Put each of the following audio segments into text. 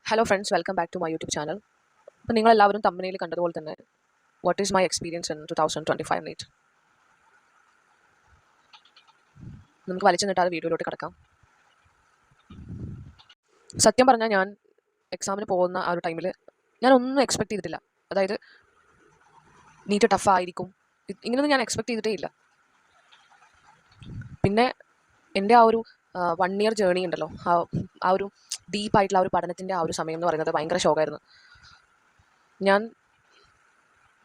Hello friends, welcome back to my YouTube channel. അപ്പോൾ നിങ്ങളെല്ലാവരും തമ്പനയിൽ കണ്ടതുപോലെ തന്നെ what is my experience in 2025 NEET. നമുക്ക് വലിച്ചു നീട്ടാതെ വീഡിയോയിലോട്ട് കിടക്കാം. സത്യം പറഞ്ഞാൽ ഞാൻ എക്സാമിന് പോകുന്ന ആ ഒരു ടൈമിൽ ഞാൻ ഒന്നും എക്സ്പെക്ട് ചെയ്തിട്ടില്ല. അതായത് നീറ്റ് ടഫ് ആയിരിക്കും ഇങ്ങനെയൊന്നും ഞാൻ എക്സ്പെക്ട് ചെയ്തിട്ടേ ഇല്ല. പിന്നെ എൻ്റെ ആ ഒരു 1 ഇയർ ജേണി ഉണ്ടല്ലോ, ആ ഒരു ഡീപ്പായിട്ടുള്ള ആ ഒരു പഠനത്തിൻ്റെ ആ ഒരു സമയം എന്ന് പറയുന്നത് ഭയങ്കര ഷോക്കായിരുന്നു. ഞാൻ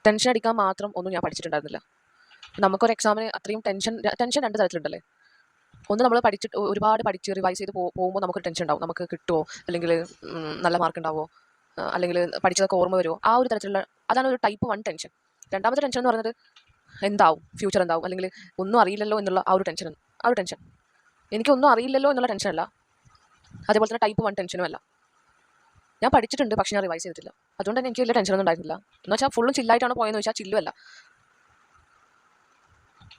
ടെൻഷൻ അടിക്കാൻ മാത്രം ഒന്നും ഞാൻ പഠിച്ചിട്ടുണ്ടായിരുന്നില്ല. നമുക്കൊരു എക്സാമിന് അത്രയും ടെൻഷൻ രണ്ട് തരത്തിലുണ്ടല്ലേ. ഒന്ന് നമ്മൾ ഒരുപാട് പഠിച്ച് റിവൈസ് ചെയ്ത് പോകുമ്പോൾ നമുക്കൊരു ടെൻഷൻ ഉണ്ടാവും, നമുക്ക് കിട്ടുമോ, അല്ലെങ്കിൽ നല്ല മാർക്ക് ഉണ്ടാവുമോ, അല്ലെങ്കിൽ പഠിച്ചതൊക്കെ ഓർമ്മ വരുമോ, ആ ഒരു തരത്തിലുള്ള അതാണ് ഒരു ടൈപ്പ് 1 ടെൻഷൻ. രണ്ടാമത്തെ ടെൻഷൻ എന്ന് പറയുന്നത് എന്താവും, ഫ്യൂച്ചർ എന്താവും, അല്ലെങ്കിൽ ഒന്നും അറിയില്ലല്ലോ എന്നുള്ള ആ ഒരു ടെൻഷൻ. എനിക്കൊന്നും അറിയില്ലല്ലോ എന്നുള്ള ടെൻഷനല്ല, അതേപോലെ തന്നെ ടൈപ്പ് 1 ടെൻഷനും അല്ല. ഞാൻ പഠിച്ചിട്ടുണ്ട്, പക്ഷേ ഞാൻ റിവൈസ് ചെയ്തിട്ടില്ല. അതുകൊണ്ട് തന്നെ എനിക്ക് വലിയ ടെൻഷനൊന്നും ഉണ്ടായിരുന്നില്ല. എന്ന് വെച്ചാൽ ഫുള്ളും ചില്ലായിട്ടാണ് പോയെന്ന് വെച്ചാൽ ചില്ലുമല്ല.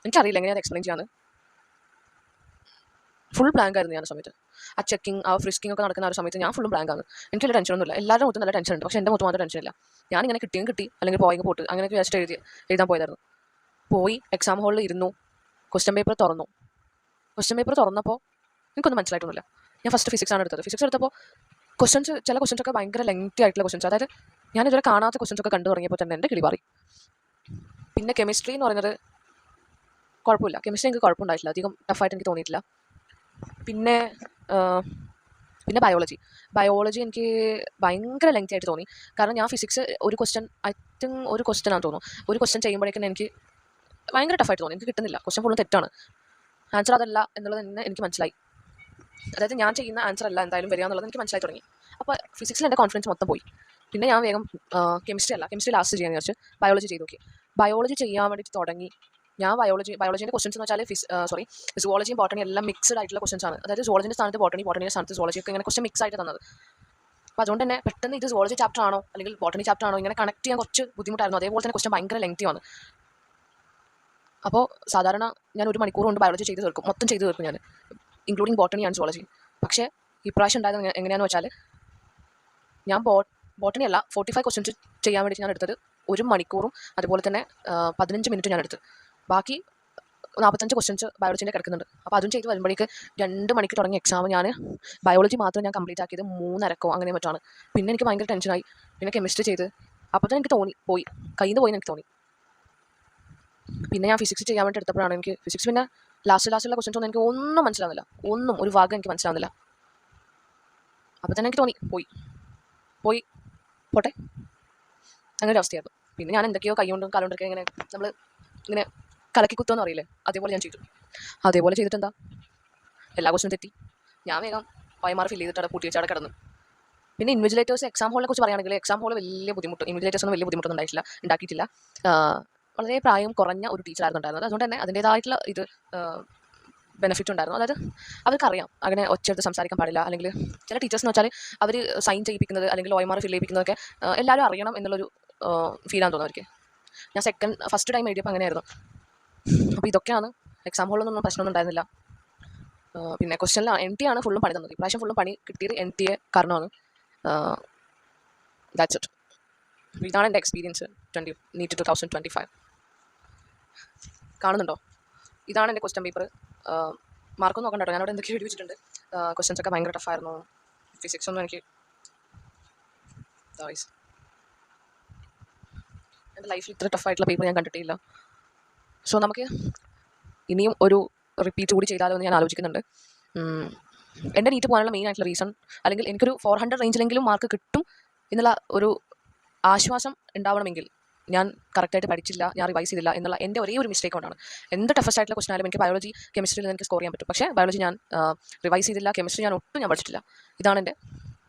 എനിക്കറിയില്ല എങ്ങനെയാണ് എക്സ്പ്ലെയിൻ ചെയ്യാന്ന്. ഫുൾ ബ്ലാങ്ക് ആയിരുന്നു ഞാൻ ആ സമയത്ത്. ആ ചെക്കിങ്, ആ ഫ്രിസ്കിങ് ഒക്കെ നടക്കുന്ന ആ ഒരു സമയത്ത് ഞാൻ ഫുള്ളും ബ്ലാങ്ക് ആണ്. എനിക്ക് വലിയ ടെൻഷനൊന്നുമില്ല. എല്ലാവരുടെ മുഖത്തും നല്ല ടെൻഷൻ ഉണ്ട്, പക്ഷേ എൻ്റെ മുഖത്ത് മാത്രം ടെൻഷനില്ല. ഞാനിങ്ങനെ കിട്ടി അല്ലെങ്കിൽ പോയെങ്കിൽ പോട്ട് അങ്ങനെയൊക്കെ ജസ്റ്റ് എഴുതാൻ പോയതായിരുന്നു. പോയി എക്സാം ഹാളിൽ ഇരുന്നു, ക്വസ്റ്റ്യൻ പേപ്പർ തുറന്നപ്പോൾ എനിക്കൊന്നും മനസ്സിലായിട്ടൊന്നുമില്ല. ഞാൻ ഫസ്റ്റ് ഫിസിക്സ് ആണ് എടുത്തത്. ഫിസിക്സ് എടുത്തപ്പോൾ ചില ക്വസ്റ്റ്യൻസ് ഒക്കെ ഭയങ്കര ലെങ്തി ആയിട്ടുള്ള ക്വസ്റ്റ്യൻസ്, അതായത് ഞാൻ ഇതുവരെ കാണാത്ത ക്വസ്റ്റ്യൻസ് ഒക്കെ കണ്ടു തുടങ്ങിയപ്പോൾ തന്നെ എൻ്റെ കിളി മാറി. പിന്നെ കെമിസ്ട്രി എന്ന് പറയുന്നത് കുഴപ്പമില്ല, കെമിസ്ട്രി എനിക്ക് കുഴപ്പമുണ്ടായിട്ടില്ല, അധികം ടഫായിട്ട് എനിക്ക് തോന്നിയിട്ടില്ല. പിന്നെ ബയോളജി എനിക്ക് ഭയങ്കര ലെങ്തി ആയിട്ട് തോന്നി. കാരണം ഞാൻ ഫിസിക്സ് ഒരു ക്വസ്റ്റ്യൻ ആണെന്ന് തോന്നുന്നു, ഒരു ക്വസ്റ്റ്യൻ ചെയ്യുമ്പോഴേക്കും എനിക്ക് ഭയങ്കര ടഫായിട്ട് തോന്നി. എനിക്ക് കിട്ടുന്നില്ല, ക്വസ്റ്റ്യൻ ഫുള്ളും തെറ്റാണ്, ആൻസർ അതല്ല എന്നുള്ളത് തന്നെ എനിക്ക് മനസ്സിലായി. അതായത് ഞാൻ ചെയ്യുന്ന ആൻസർ അല്ല എന്തായാലും വരിക എന്നുള്ളത് എനിക്ക് മനസ്സിലായി തുടങ്ങി. അപ്പോൾ ഫിസിക്സിൽ എൻ്റെ കോൺഫിഡൻസ് മൊത്തം പോയി. പിന്നെ ഞാൻ വേഗം കെമിസ്ട്രി ലാസ്റ്റ് ചെയ്യാൻ വിചാരിച്ച് ബയോളജി ചെയ്ത് നോക്കി. ബയോളജി ചെയ്യാൻ വേണ്ടിയിട്ട് തുടങ്ങി. ഞാൻ ബയോളജീൻ്റെ ക്വസ്റ്റൻസ് എന്ന് വെച്ചാൽ സുവോളജിയും ബോട്ടണി എല്ലാം മിക്സ്ഡ് ആയിട്ടുള്ള ക്വസ്റ്റൻസ് ആണ്. അതായത് സുവോളജിൻ്റെ സ്ഥാനത്ത് ബോട്ടണിയുടെ സ്ഥാനത്ത് സുവോളജി ഒക്കെ ഇങ്ങനെ ക്വസ്റ്റൻ മിക്സ് ആയിട്ട് തന്നത്. അപ്പോൾ അതുകൊണ്ട് തന്നെ പെട്ടെന്ന് ഇത് സുവോളജി ചാപ്റ്റർ ആണോ അല്ലെങ്കിൽ ബോട്ടണി ചാപ്റ്റർ ആണോ ഇങ്ങനെ കണക്ട് ചെയ്യാൻ കുറച്ച് ബുദ്ധിമുട്ടായിരുന്നു. അതേപോലെ തന്നെ ക്വസ്റ്റൻ ഭയങ്കര ലെങ്തിയാണ്. അപ്പോൾ സാധാരണ ഞാൻ 1 മണിക്കൂർ കൊണ്ട് ബയോളജി മൊത്തം ചെയ്ത് തീർക്കും ഞാൻ, ഇൻക്ലൂഡിങ് ബോട്ടണി ആൻഡ് സുവോളജി. പക്ഷേ ഇപ്രാവശ്യം ഉണ്ടായത് എങ്ങനെയാണെന്ന് വെച്ചാൽ ഞാൻ ബോട്ടണി അല്ല 45 ക്വസ്റ്റൻസ് ചെയ്യാൻ വേണ്ടി ഞാൻ എടുത്തത് 1 മണിക്കൂറും അതുപോലെ തന്നെ 15 മിനിറ്റ് ഞാൻ എടുത്ത്. ബാക്കി 45 ക്വസ്റ്റൻസ് ബയോളജിൻ്റെ കിടക്കുന്നുണ്ട്. അപ്പോൾ അതും ചെയ്ത് വരുമ്പോഴേക്ക് 2 മണിക്ക് തുടങ്ങിയ എക്സാം ഞാൻ ബയോളജി മാത്രം ഞാൻ കംപ്ലീറ്റ് ആക്കിയത് 3:30 അങ്ങനെ മറ്റാണ്. പിന്നെ എനിക്ക് ഭയങ്കര ടെൻഷനായി. പിന്നെ കെമിസ്ട്രി ചെയ്ത് അപ്പോൾ തന്നെ എനിക്ക് തോന്നി കയ്യിൽ നിന്ന് പോയി എനിക്ക് തോന്നി. പിന്നെ ഞാൻ ഫിസിക്സ് ചെയ്യാൻ വേണ്ടി എടുത്തപ്പോഴാണ് എനിക്ക് ഫിസിക്സ് പിന്നെ ലാസ്റ്റിലുള്ള ക്വസ്റ്റൻസ് ഒന്നും എനിക്ക് ഒന്നും മനസ്സിലാവുന്നില്ല, ഒരു ഭാഗം എനിക്ക് മനസ്സിലാവുന്നില്ല. അപ്പോൾ തന്നെ എനിക്ക് തോന്നി പോട്ടെ അങ്ങനെ ഒരു അവസ്ഥയായിരുന്നു. പിന്നെ ഞാൻ എന്തൊക്കെയോ കൈകൊണ്ടും കാലുകൊണ്ടൊക്കെ ഇങ്ങനെ നമ്മൾ ഇങ്ങനെ കലക്കി കുത്തുമെന്ന് അറിയില്ലേ, അതേപോലെ ഞാൻ ചെയ്തു. അതേപോലെ ചെയ്തിട്ട് എന്താ, എല്ലാ ക്വസ്റ്റനും തെറ്റി. ഞാൻ വേഗം OMR ഫില്ല് ചെയ്തിട്ട് പൂട്ടി വെച്ച് അവിടെ കിടന്നു. പിന്നെ ഇൻവിജിലേറ്റേഴ്സ് എക്സാം ഹോളിനെ കുറിച്ച് പറയുകയാണെങ്കിൽ എക്സാം ഹോൾ ഇൻവിജിലേറ്റേഴ്സ് ഒന്നും വലിയ ബുദ്ധിമുട്ടൊന്നും ഉണ്ടാക്കിയിട്ടില്ല. വളരെ പ്രായം കുറഞ്ഞ ഒരു ടീച്ചറായിരുന്നു ഉണ്ടായിരുന്നത്. അതുകൊണ്ട് തന്നെ അതിൻ്റേതായിട്ടുള്ള ഇത് ബെനിഫിറ്റ് ഉണ്ടായിരുന്നു. അതായത് അവർക്കറിയാം അങ്ങനെ ഒച്ചയെടുത്ത് സംസാരിക്കാൻ പാടില്ല, അല്ലെങ്കിൽ ചില ടീച്ചേഴ്സ് എന്ന് വെച്ചാൽ അവർ സൈൻ ചെയ്യിപ്പിക്കുന്നത് അല്ലെങ്കിൽ OMR ഫില്ല് ചെയ്യിപ്പിക്കുന്നതൊക്കെ എല്ലാവരും അറിയണം എന്നുള്ളൊരു ഫീലാന്ന് തോന്നുന്നു അവർക്ക്. ഞാൻ ഫസ്റ്റ് ടൈം എഴുതിയപ്പോൾ അങ്ങനെയായിരുന്നു. അപ്പോൾ ഇതൊക്കെയാണ്, എക്സാം ഹോളിലൊന്നും പ്രശ്നമൊന്നും ഉണ്ടായിരുന്നില്ല. പിന്നെ ക്വസ്റ്റനിൽ NT ആണ് ഫുള്ളും പണി തന്നത്. ഇപ്രാവശ്യം ഫുള്ളും പണി കിട്ടിയത് NT കാരണമാണ്. That's it. ഇതാണ് എൻ്റെ എക്സ്പീരിയൻസ് നീറ്റ് 2025. കാണുന്നുണ്ടോ? ഇതാണ് എൻ്റെ ക്വസ്റ്റ്യൻ പേപ്പർ. മാർക്കൊന്നും നോക്കണ്ട കേട്ടോ, ഞാനവിടെ എന്തൊക്കെയോ എഴുതി വെച്ചിട്ടുണ്ട്. ക്വസ്റ്റ്യൻസ് ഒക്കെ ഭയങ്കര ടഫായിരുന്നു. ഫിസിക്സ് ഒന്നും എനിക്ക് എൻ്റെ ലൈഫിൽ ഇത്ര ടഫായിട്ടുള്ള പേപ്പർ ഞാൻ കണ്ടിട്ടില്ല. സോ നമുക്ക് ഇനിയും ഒരു റിപ്പീറ്റ് കൂടി ചെയ്താലോ എന്ന് ഞാൻ ആലോചിക്കുന്നുണ്ട്. എൻ്റെ നീറ്റ് പോകാനുള്ള മെയിൻ ആയിട്ടുള്ള റീസൺ, അല്ലെങ്കിൽ എനിക്കൊരു 400 റേഞ്ചിലെങ്കിലും മാർക്ക് കിട്ടും എന്നുള്ള ഒരു ആശ്വാസം ഉണ്ടാവണമെങ്കിൽ ഞാൻ കറക്റ്റായിട്ട് പഠിച്ചില്ല, ഞാൻ റിവൈസ് ചെയ്തില്ല എന്നുള്ള എൻ്റെ ഒരേ ഒരു മിസ്റ്റേക്ക് കൊണ്ടാണ്. എന്ത് ടഫസ്റ്റ് ആയിട്ടുള്ള ക്വസ്റ്റൻ ആയാലും എനിക്ക് ബയോളജി കെമിസ്ട്രിയിൽ എനിക്ക് സ്കോർ ചെയ്യാൻ പറ്റും. പക്ഷേ ബയോളജി ഞാൻ റിവൈസ് ചെയ്തില്ല, കെമിസ്ട്രി ഞാൻ ഒട്ടും പഠിച്ചിട്ടില്ല. ഇതാണ് എൻ്റെ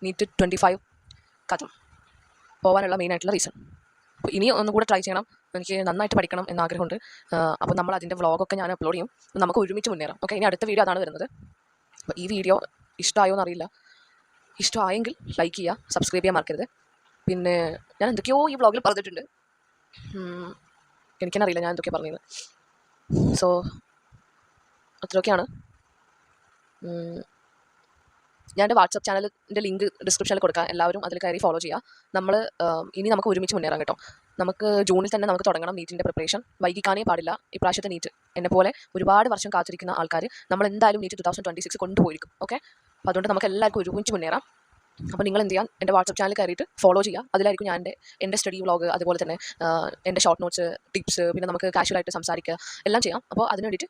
നീറ്റ് 25 കഥ പോകാനുള്ള മെയിൻ ആയിട്ടുള്ള റീസൺ. അപ്പോൾ ഇനി ഒന്നുകൂടെ ട്രൈ ചെയ്യണം, എനിക്ക് നന്നായിട്ട് പഠിക്കണം എന്ന ആഗ്രഹമുണ്ട്. അപ്പോൾ നമ്മൾ അതിൻ്റെ വ്ളോഗൊക്കെ ഞാൻ അപ്ലോഡ് ചെയ്യും, നമുക്ക് ഒരുമിച്ച് മുന്നേറാം. ഓക്കെ, ഇനി അടുത്ത വീഡിയോ അതാണ് വരുന്നത്. അപ്പോൾ ഈ വീഡിയോ ഇഷ്ടമായോ എന്നറിയില്ല. ഇഷ്ടമായെങ്കിൽ ലൈക്ക് ചെയ്യുക, സബ്സ്ക്രൈബ് ചെയ്യാൻ മറക്കരുത്. പിന്നെ ഞാൻ എന്തൊക്കെയോ ഈ വ്ളോഗിൽ പറഞ്ഞിട്ടുണ്ട്, എനിക്കെന്നറിയില്ല ഞാൻ എന്തൊക്കെയാണ് പറഞ്ഞത്. സോ അത്രയൊക്കെയാണ്. ഞാൻ എൻ്റെ വാട്സപ്പ് ചാനലിൻ്റെ ലിങ്ക് ഡിസ്ക്രിപ്ഷനിൽ കൊടുക്കാം, എല്ലാവരും അതിൽ കയറി ഫോളോ ചെയ്യുക. നമ്മൾ ഇനി നമുക്ക് ഒരുമിച്ച് മുന്നേറാം കേട്ടോ. നമുക്ക് ജൂണിൽ തന്നെ നമുക്ക് തുടങ്ങണം നീറ്റിൻ്റെ പ്രിപ്പറേഷൻ. വൈകിക്കാനേ പാടില്ല. ഇപ്രാവശ്യത്തെ നീറ്റ് എന്നെപ്പോലെ ഒരുപാട് വർഷം കാത്തിരിക്കുന്ന ആൾക്കാർ നമ്മൾ എന്തായാലും നീറ്റ് 2026 കൊണ്ടുപോയിരിക്കും. ഓക്കെ, അപ്പോൾ അതുകൊണ്ട് നമുക്ക് എല്ലാവർക്കും ഒരുമിച്ച് മുന്നേറാം. അപ്പോൾ നിങ്ങൾ എന്ത് ചെയ്യാൻ എൻ്റെ വാട്സപ്പ് ചാനൽ കയറിയിട്ട് ഫോളോ ചെയ്യുക. അതിലായിരിക്കും ഞാൻ എൻ്റെ സ്റ്റഡി വ്ളോഗ്, അതുപോലെ തന്നെ എൻ്റെ ഷോർട്ട് നോട്ട്സ്, ടിപ്സ്, പിന്നെ നമുക്ക് കാഷ്വലായിട്ട് സംസാരിക്കുക എല്ലാം ചെയ്യാം. അപ്പോൾ അതിന് വേണ്ടിയിട്ട്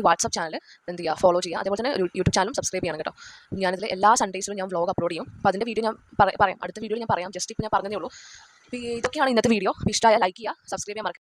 വാട്സപ്പ് ചാനൽ എന്ത് ചെയ്യുക, ഫോളോ ചെയ്യുക. അതേപോലെ തന്നെ യൂട്യൂബ് ചാനലും സബ്സ്ക്രൈബ് ചെയ്യണം കേട്ടോ. ഞാനിതിൽ എല്ലാ സൺഡേസിലും ഞാൻ വ്ളോഗ് അപ്ലോഡ് ചെയ്യും. അപ്പോൾ അതിൻ്റെ വീഡിയോ ഞാൻ പറയാം, അടുത്ത വീഡിയോ ഞാൻ പറയാം. ജസ്റ്റ് ഇപ്പോൾ ഞാൻ പറഞ്ഞതേ ഉള്ളൂ. ഇതൊക്കെയാണ് ഇന്നത്തെ വീഡിയോ. ഇഷ്ടമായ ലൈക്ക് ചെയ്യുക, സബ്സ്ക്രൈബ് ചെയ്യാൻ മറക്കുക.